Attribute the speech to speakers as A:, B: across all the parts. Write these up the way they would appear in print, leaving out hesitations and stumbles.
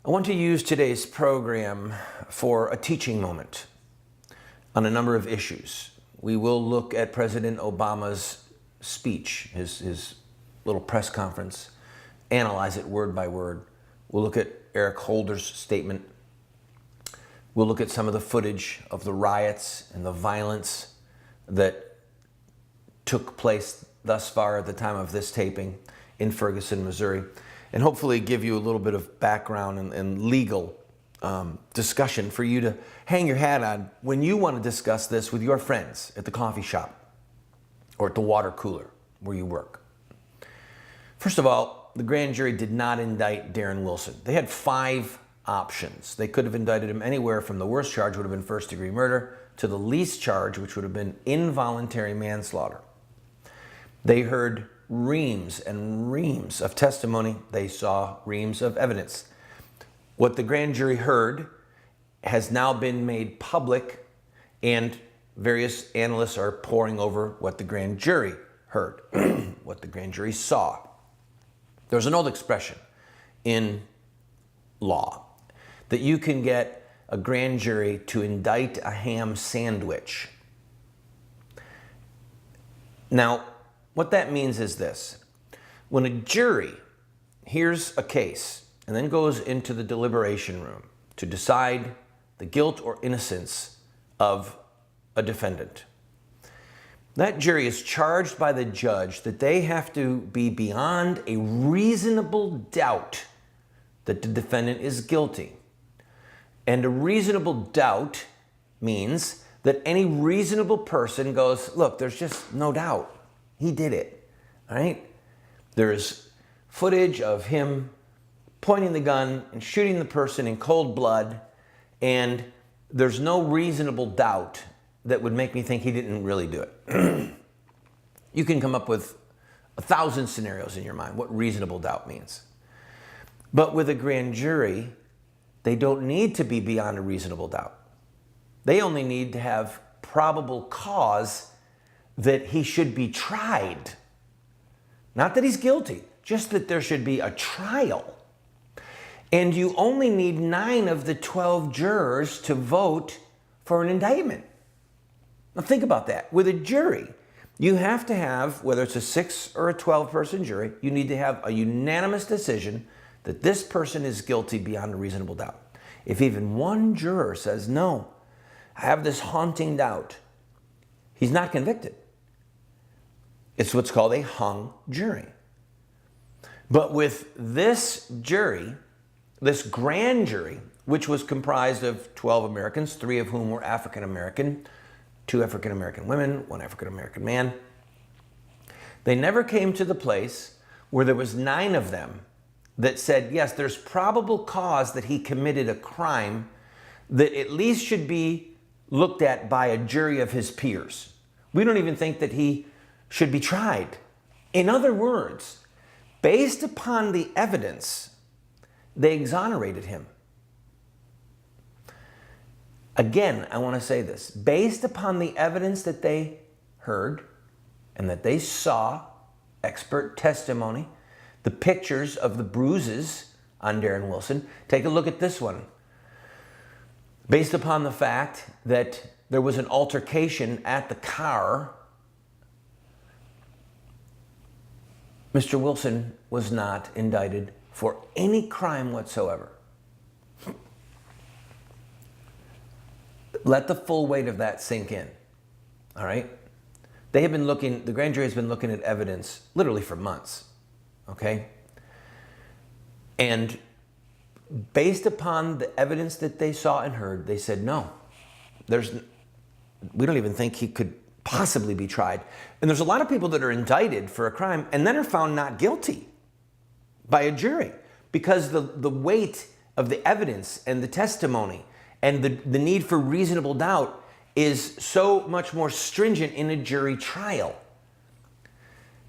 A: I want to use today's program for a teaching moment on a number of issues. We will look at President Obama's speech, his little press conference, analyze it word by word. We'll look at Eric Holder's statement. We'll look at some of the footage of the riots and the violence that took place thus far at the time of this taping in Ferguson, Missouri, and hopefully give you a little bit of background and legal discussion for you to hang your hat on when you want to discuss this with your friends at the coffee shop or at the water cooler where you work. First of all, the grand jury did not indict Darren Wilson. They had 5 options. They could have indicted him anywhere from the worst charge would have been first-degree murder to the least charge, which would have been involuntary manslaughter. They heard reams and reams of testimony. They saw reams of evidence. What the grand jury heard has now been made public, and various analysts are poring over what the grand jury heard, what the grand jury saw. There's an old expression in law that you can get a grand jury to indict a ham sandwich. Now, what that means is this. When a jury hears a case and then goes into the deliberation room to decide the guilt or innocence of a defendant, that jury is charged by the judge that they have to be beyond a reasonable doubt that the defendant is guilty. And a reasonable doubt means that any reasonable person goes, look, there's just no doubt. He did it, all right? There's footage of him pointing the gun and shooting the person in cold blood, and there's no reasonable doubt that would make me think he didn't really do it. You can come up with 1,000 scenarios in your mind what reasonable doubt means. But with a grand jury, they don't need to be beyond a reasonable doubt. They only need to have probable cause that he should be tried. Not that he's guilty, just that there should be a trial. And you only need 9 of the 12 jurors to vote for an indictment. Now think about that. With a jury, you have to have, whether it's a 6 or a 12-person jury, you need to have a unanimous decision that this person is guilty beyond a reasonable doubt. If even one juror says, no, I have this haunting doubt, he's not convicted. It's what's called a hung jury. But with this jury, this grand jury, which was comprised of 12 Americans, 3 of whom were African American, 2 African American women, 1 African American man, they never came to the place where there was 9 of them that said, yes, there's probable cause that he committed a crime that at least should be looked at by a jury of his peers. We don't even think that he should be tried. In other words, based upon the evidence, they exonerated him. Again, I want to say this. Based upon the evidence that they heard and that they saw, expert testimony, the pictures of the bruises on Darren Wilson, take a look at this one. Based upon the fact that there was an altercation at the car, Mr. Wilson was not indicted for any crime whatsoever. Let the full weight of that sink in, all right? They have been looking, the grand jury has been looking at evidence literally for months, okay? And based upon the evidence that they saw and heard, they said, no, we don't even think he could possibly be tried. And there's a lot of people that are indicted for a crime and then are found not guilty by a jury because the weight of the evidence and the testimony and the need for reasonable doubt is so much more stringent in a jury trial.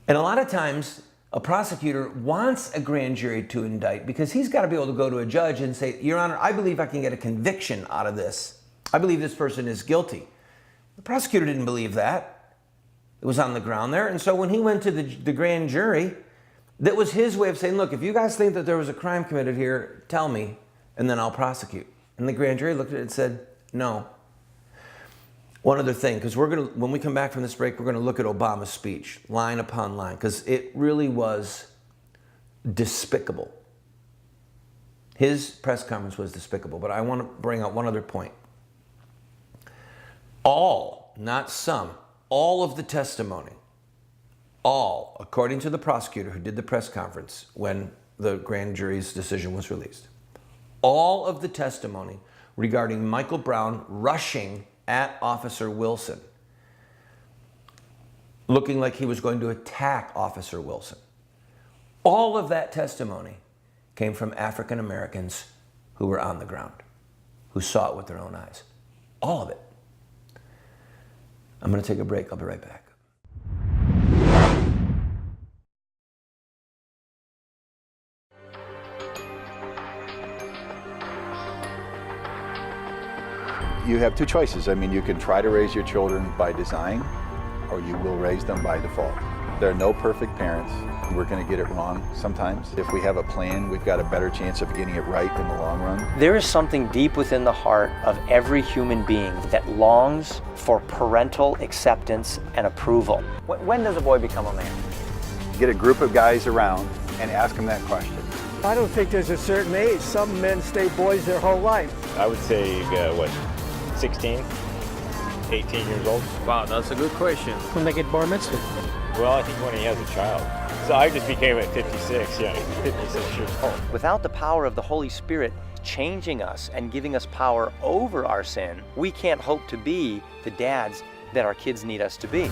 A: And a lot of times, a prosecutor wants a grand jury to indict because he's got to be able to go to a judge and say, Your Honor, I believe I can get a conviction out of this. I believe this person is guilty. The prosecutor didn't believe that. It was on the ground there. And so when he went to the grand jury, that was his way of saying, look, if you guys think that there was a crime committed here, tell me, and then I'll prosecute. And the grand jury looked at it and said, no. One other thing, because when we come back from this break, we're going to look at Obama's speech, line upon line, because it really was despicable. His press conference was despicable, but I want to bring out one other point. All, not some, all of the testimony, all, according to the prosecutor who did the press conference when the grand jury's decision was released, all of the testimony regarding Michael Brown rushing at Officer Wilson, looking like he was going to attack Officer Wilson, all of that testimony came from African Americans who were on the ground, who saw it with their own eyes. All of it. I'm going to take a break. I'll be right back.
B: You have two choices. I mean, you can try to raise your children by design, or you will raise them by default. There are no perfect parents. We're going to get it wrong sometimes. If we have a plan, we've got a better chance of getting it right in the long run.
C: There is something deep within the heart of every human being that longs for parental acceptance and approval. When does a boy become a man?
B: Get a group of guys around and ask them that question.
D: I don't think there's a certain age. Some men stay boys their whole life.
E: I would say, 16, 18 years old.
F: Wow, that's a good question.
D: When they get bar mitzvah.
E: Well, I think when he has a child. So I just became at 56, 56 years old.
C: Without the power of the Holy Spirit changing us and giving us power over our sin, we can't hope to be the dads that our kids need us to be.